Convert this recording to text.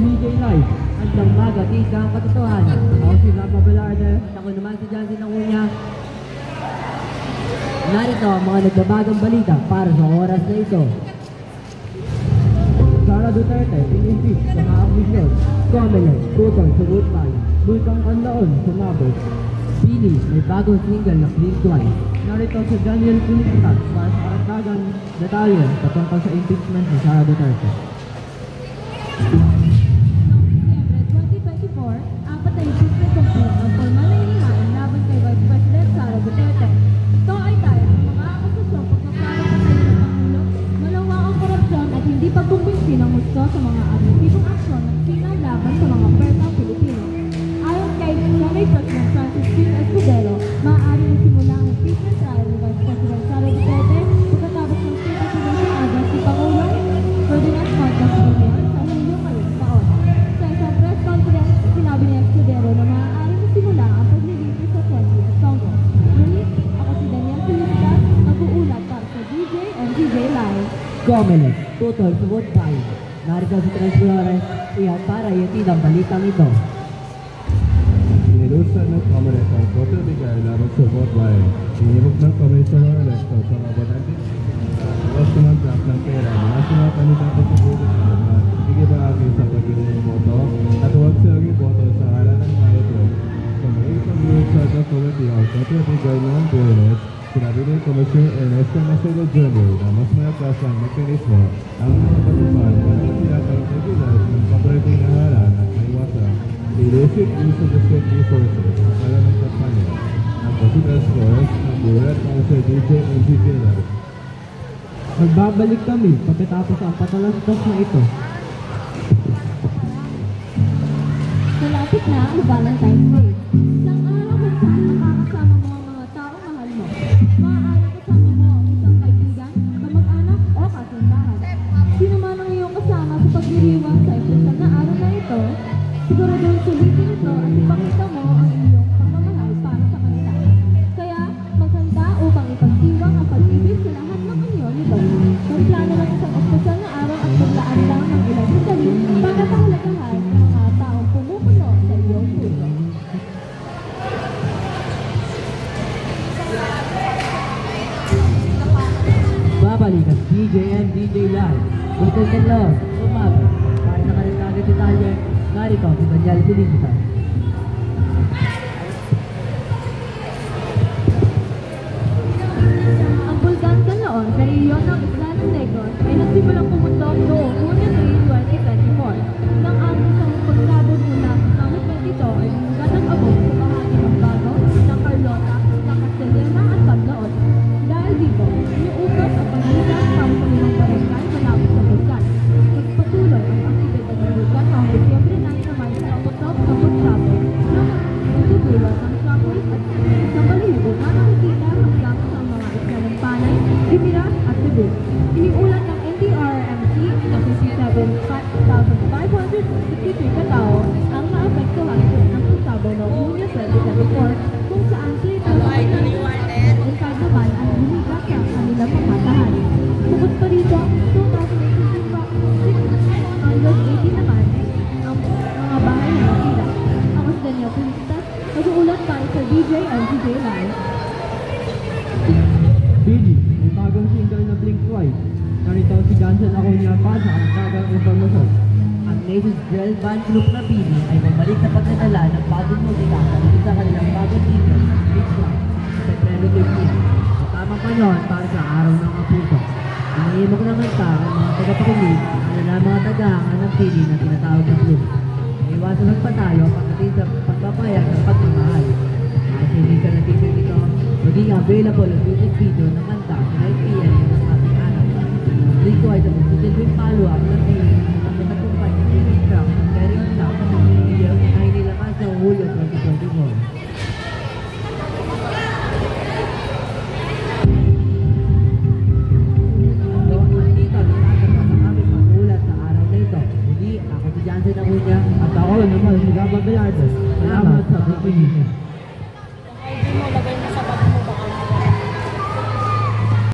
VJ Live. Hanggang magatid ang katotohanan. Ako si Rama Velarde. Ako naman si Jansen Acuña. Narito ang mga nagbabagang balita para sa oras na ito. Sara Duterte, in-impeach sa kaambisyon. Comelec, tutol sa Woodbine. Bulkang Kanlaon, sumabot. Pili, may bagong single na Blink Twice. Narito si Daniel Punitas para sa karagdagang detalye patungkol sa impeachment ni Sara Duterte. Noong Disyembre 2024, apat na impeachment complaint ang formal na inihain laban kay Vice President Sara Duterte. Ito ay dahil sa mga akusasyon pagkakaroon ng kanyang Pangulo, malawakang korupsyon at hindi pagkumbinsi ng gusto sa mga agresibong aksyon ng China laban sa mga persang Pilipino. Ayon kay Senate President Francis P. Escudero, maaari na simula ang impeachment trial ni Vice President Sara Duterte pagkatapos ng State Activation Address ni Pangulong Ferdinand Marcos Jr. sa Hulyo ngayong taon. Sa isang press conference, sinabi ni Escudero na maaari na simula ang paglilitis sa 20th Congress. Ngunit, ako si Daniel Pilipinas, nag-uulat para sa DJ and DJ Live. Comelec, tutol sa Woodbine. Narito si Tres Flores, iyan para iatid ang balitang ito. Inilusan ng Comelec ang photo-bigay laban sa Woodbine. Inibok ng Commissioner Elector sa abonante at sumagrap ng pera ng national kandidato sa Woodbine na ikibahagi sa pagiging boto at huwag silang iboto sa hala ng mayroon. Sa mga pag-iusad ng Committee ang photo-bigay ng Pilipinas, sinabi ni Commissioner Ernesto Macedo Jr. na mas malakas ang mekanismo ang nakapatupad ng tinatawag na gilas ng paboritong nahalan at maiwasan illicit use of the state resources para ng kampanya. Ang Positas Force ang bulat para sa DJ and DJ Live. Magbabalik kami pagkatapos ang patalastas na ito. Malapit na ang Valentine's Day. Isang araw kung saan makakasama mo ang mga taong mahal mo. Maaari kasama mo ang isang kaibigan, kamag-anak o kasintahan. Sino man ang iyong kasama sa pagdiriwang sa espesyal na araw na ito, siguradong sulitin ito at ipakita mo ang iyong pagmamahal para sa kanila. Kaya, maghanda upang ipagdiwang ang pag-ibig sa lahat ng inyo nito. Magplano lang isang espesyal na araw at maglaan lang ng ilang sandali para pahalagahan ng mga taong pumupuno sa iyong puso. Babalik ang DJ and DJ Live. Bulkang Kanlaon, sumabot. Para sa karagdagang detalye, narito si Daniel Pilipinas. Ang Bulkang Kanlaon sa rehiyon ng Isla ng Negros ay nagsimulang pumutok noong Hunyo 3, 2024. Nang ang isang pagsabog mula sa 2022 ay binugat ng abog sa bahagi ng Bago, ng Carlota, ng Castellana at Paglaon. Dahil dito, iniutos ang paglikas para sa limang barangay malapit sa bulkan. Magpatuloy ang aktibidad ng bulkan noong Disyembre 9 naman sa putok ng pagsabog na nagdudulot ng shockwaves at sa balibo na nakikita hanggang sa mga isla ng Panay, Dimiras at Cebu. Iniulat ng NDRRMC na 57,563 katao ang naapektuhan ng pagsabog noong Hunyo 2024 kung saan 3,000 naman ang lumigas sa kanilang pamatahan. Bukod pa rito, 2,680 naman ang mga bahay na nasira. Ako si Daniel Pilipinas, nag-uulat para sa DJ and DJ Live. Billy, may bagong single na Blink Twice. Narito si Jansen Acuña para sa karagdagang informasyon. Ang Nations Girl Band Group na Billy ay bumalik sa pagdadala ng bagong musika sa kanilang bagong single, Blink Twice, sa Petrelo 15. Tamang panahon para sa araw ng kapuso. Iniimok ng kanta ang mga tagapakinig na mga tagahangan ng pili na tinatawag ng blues. Iwasan ng patalo pagdating sa pagpapayag ng pagmamahal. Ang sinisa na t-shirt ito, maging available ang music video ng kanta sa 9 p.m. ng ating araw. Blink Twice ang magsisilbing follow-up ng pili ng nakatumpay ng music track ng Carry On Love na inilakas ng Hulyo 2024. Jansen Acuña at ako naman si Rama Velarde. Salamat sa pakikinig.